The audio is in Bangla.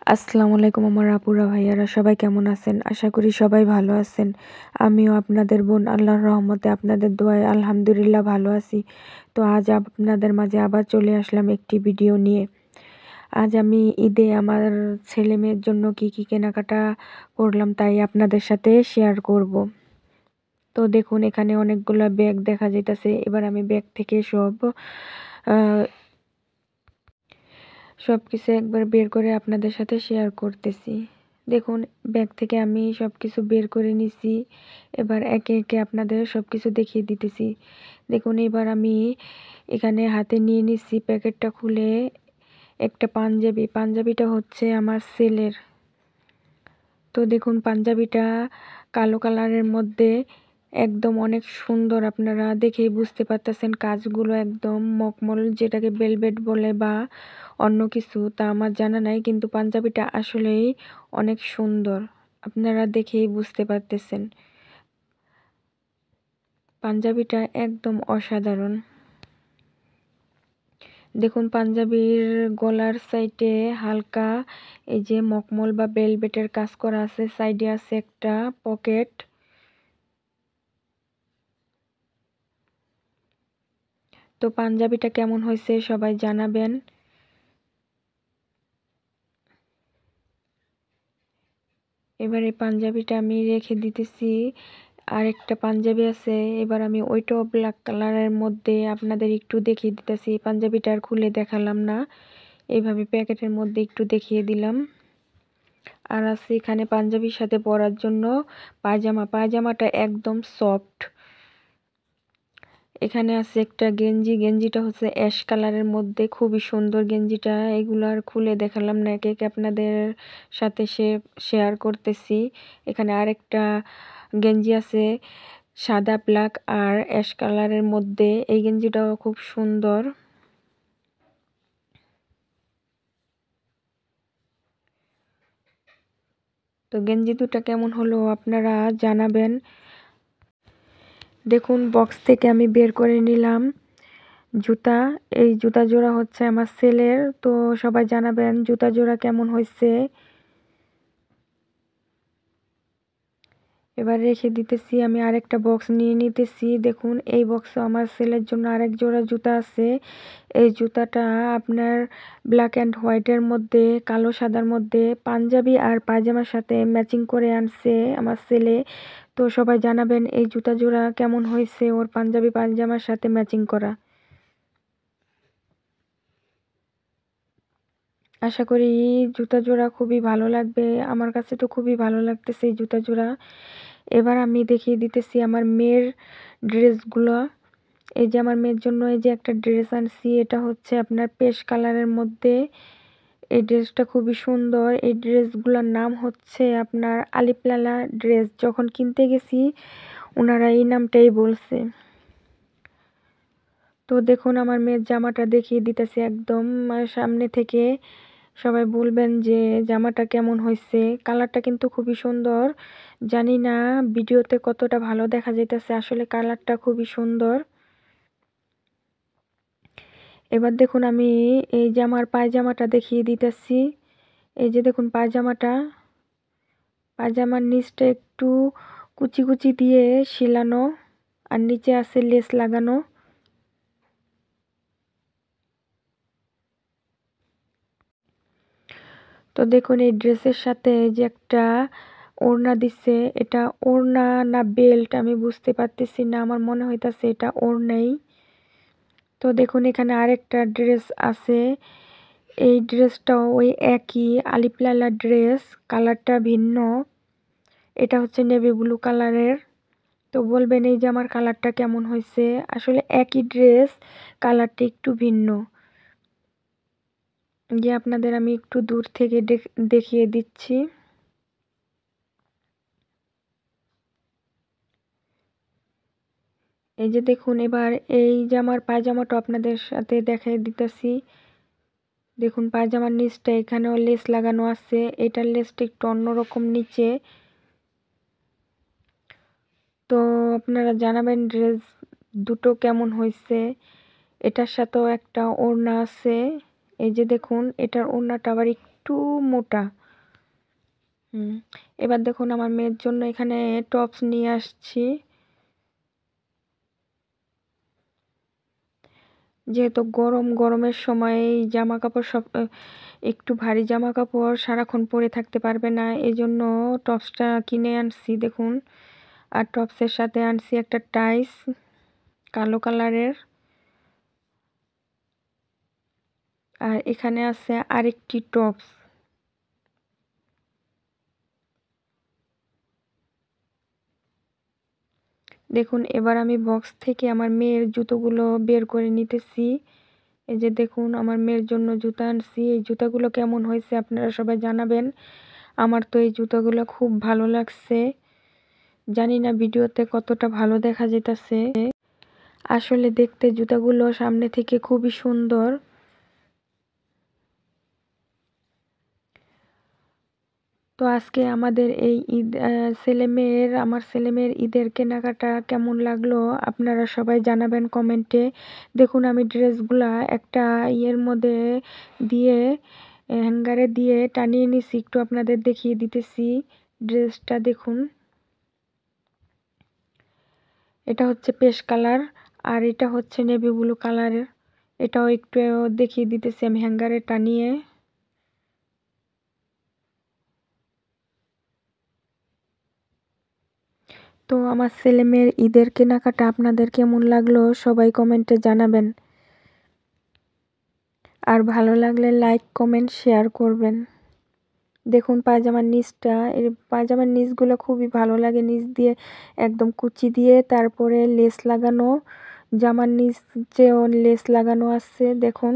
আসসালামু আলাইকুম আমার আপুরা ভাইয়ারা, সবাই কেমন আছেন? আশা করি সবাই ভালো আছেন। আমিও আপনাদের বোন আল্লাহর রহমতে আপনাদের দোয়ায় আলহামদুলিল্লাহ ভালো আছি। তো আজ আপনাদের মাঝে আবার চলে আসলাম একটি ভিডিও নিয়ে। আজ আমি ঈদে আমার ছেলে মেয়ের জন্য কি কেনাকাটা করলাম তাই আপনাদের সাথে শেয়ার করব। তো দেখুন, এখানে অনেকগুলা ব্যাগ দেখা যাইতাছে। এবার আমি ব্যাগ থেকে সবকিছু একবার বের করে আপনাদের সাথে শেয়ার করতেছি। দেখুন, ব্যাগ থেকে আমি সবকিছু বের করে নিছি। এবার একে একে আপনাদের সবকিছু দেখিয়ে দিতেছি। দেখুন, এবার আমি এখানে হাতে নিয়ে নিছি প্যাকেটটা খুলে একটা পাঞ্জাবিটা হচ্ছে আমার ছেলের। তো দেখুন, পাঞ্জাবিটা কালো কালারের মধ্যে একদম অনেক সুন্দর। আপনারা দেখেই বুঝতে পারতেছেন, কাজগুলো একদম মখমল, যেটাকে বেলভেট বলে বা অন্য কিছু তা আমার জানা নাই, কিন্তু পাঞ্জাবিটা আসলেই অনেক সুন্দর। আপনারা দেখেই বুঝতে পারতেছেন, পাঞ্জাবিটা একদম অসাধারণ। দেখুন, পাঞ্জাবির গলার সাইডে হালকা এই যে মখমল বা বেলভেটের কাজ করা আছে। সাইডে আছে একটা পকেট। তো পাঞ্জাবিটা কেমন হয়েছে সবাই জানাবেন। এবার এই পাঞ্জাবিটা আমি রেখে দিতেছি। আর একটা পাঞ্জাবি আছে, এবার আমি ওইটাও ব্ল্যাক কালারের মধ্যে আপনাদের একটু দেখিয়ে দিতেছি। পাঞ্জাবিটা আর খুলে দেখালাম না, এইভাবে প্যাকেটের মধ্যে একটু দেখিয়ে দিলাম। আর আছে এখানে পাঞ্জাবির সাথে পরার জন্য পায়জামাটা একদম সফট। এখানে আছে একটা গেঞ্জিটা হচ্ছে অ্যাশ কালারের মধ্যে, খুবই সুন্দর গেঞ্জিটা। এগুলো আর খুলে দেখালাম না, একে একে আপনাদের সাথে শেয়ার করতেছি। এখানে আরেকটা গেঞ্জি আছে সাদা, ব্ল্যাক আর অ্যাশ কালারের মধ্যে। এই গেঞ্জিটাও খুব সুন্দর। তো গেঞ্জি দুটা কেমন হলো আপনারা জানাবেন। দেখুন, বক্স থেকে আমি বের করে নিলাম জুতা। এই জুতা জোড়া হচ্ছে আমার ছেলের। তো সবাই জানাবেন জুতা জোড়া কেমন হয়েছে। এবার রেখে দিতেছি, আমি আরেকটা বক্স নিয়ে নিতেছি। দেখুন, এই বক্সে আমার ছেলের জন্য আরেক জোড়া জুতা আছে। এই জুতাটা আপনার ব্ল্যাক অ্যান্ড হোয়াইটের মধ্যে, কালো সাদার মধ্যে, পাঞ্জাবি আর পায়জামার সাথে ম্যাচিং করে আনছে আমার ছেলে। তো সবাই জানাবেন এই জুতা জোড়া কেমন হয়েছে, ওর পাঞ্জাবি পায়জামার সাথে ম্যাচিং করা। আশা করি জুতা জোড়া খুবই ভালো লাগবে। আমার কাছে তো খুবই ভালো লাগতেছে এই জুতা জোড়া। এবার আমি দেখিয়ে দিতেছি আমার মেয়ের ড্রেসগুলো। এই যে আমার মেয়ের জন্য এই যে একটা ড্রেস আনছি, এটা হচ্ছে আপনার পেশ কালারের মধ্যে। এই ড্রেসটা খুবই সুন্দর। এই ড্রেসগুলোর নাম হচ্ছে আপনার আলিপলালা ড্রেস। যখন কিনতে গেছি ওনারা এই নামটাই বলছে। তো দেখুন, আমার মেয়ের জামাটা দেখিয়ে দিতেছি একদম সামনে থেকে। সবাই বলবেন যে জামাটা কেমন হয়েছে। কালারটা কিন্তু খুবই সুন্দর। জানি না ভিডিওতে কতটা ভালো দেখা যাইতেছে, আসলে কালারটা খুবই সুন্দর। এবার দেখুন, আমি এই জামার পায়জামাটা দেখিয়ে দিতেছি। এই যে দেখুন পায়জামার নিচটা একটু কুচি কুচি দিয়ে সেলানো, আর নিচে আছে লেস লাগানো। তো দেখুন, এই ড্রেসের সাথে যে একটা ওড়না দিচ্ছে, এটা ওড়না না বেল্ট আমি বুঝতে পারতেছি না, আমার মনে হইতাছে এটা ওড়নাই। তো দেখুন, এখানে আরেকটা ড্রেস আছে। এই ড্রেসটাও ওই একই আলিপলালা ড্রেস, কালারটা ভিন্ন। এটা হচ্ছে নেভি ব্লু কালারের। তো বলবেন এই যে আমার কালারটা কেমন হয়েছে। আসলে একই ড্রেস, কালারটা একটু ভিন্ন। যে আপনাদের আমি একটু দূর থেকে দেখিয়ে দিচ্ছি। এই যে দেখুন, এবার এই জামার পায়জামাটা আপনাদের সাথে দেখাই দিতেছি। দেখুন, পায়জামার নিচটা এখানেও লেস লাগানো আছে। এটার লেসটা একটু অন্যরকম নিচে। তো আপনারা জানাবেন ড্রেস দুটো কেমন হয়েছে। এটার সাথেও একটা ওড়না আছে। এই যে দেখুন, এটার ওড়নাটা আবার একটু একটু মোটা। এবার দেখুন আমার মেয়ের জন্য এখানে টপস নিয়ে আসছি। যেহেতু গরমের সময় এই জামা কাপড় সব একটু ভারী জামা কাপড় সারাক্ষণ পরে থাকতে পারবে না, এই জন্য টপসটা কিনে আনছি দেখুন। আর টপসের সাথে আনছি একটা টাইস কালো কালারের। আর এখানে আছে আরেকটি টপস। দেখুন এবার আমি বক্স থেকে আমার মেয়ের জুতোগুলো বের করে নিতেছি। এই যে দেখুন আমার মেয়ের জন্য জুতা আনছি। এই জুতাগুলো কেমন হয়েছে আপনারা সবাই জানাবেন। আমার তো এই জুতাগুলো খুব ভালো লাগছে। জানি না ভিডিওতে কতটা ভালো দেখা যেতেছে। আসলে দেখতে জুতাগুলো সামনে থেকে খুবই সুন্দর। তো আজকে আমাদের এই ঈদ আমার ছেলেমেয়ের ঈদের কেনাকাটা কেমন লাগলো আপনারা সবাই জানাবেন কমেন্টে। দেখুন আমি ড্রেসগুলা একটা ইয়ের মধ্যে দিয়ে হ্যাঙ্গারে দিয়ে টানিয়ে নিছি, একটু আপনাদের দেখিয়ে দিতেছি। ড্রেসটা দেখুন, এটা হচ্ছে পেস্ট কালার আর এটা হচ্ছে নেভি ব্লু কালারের। এটাও একটু দেখিয়ে দিতেছি আমি হ্যাঙ্গারে টানিয়ে। তো আমার ছেলে মেয়ের ঈদের কেনাকাটা আপনাদের কেমন লাগলো সবাই কমেন্টে জানাবেন। আর ভালো লাগলে লাইক কমেন্ট শেয়ার করবেন। দেখুন পায়জামার নিচটা, এই পায়জামার নিচগুলো খুবই ভালো লাগে, নিচ দিয়ে একদম কুচি দিয়ে তারপরে লেস লাগানো, জামার নিচেও লেস লাগানো আছে দেখুন।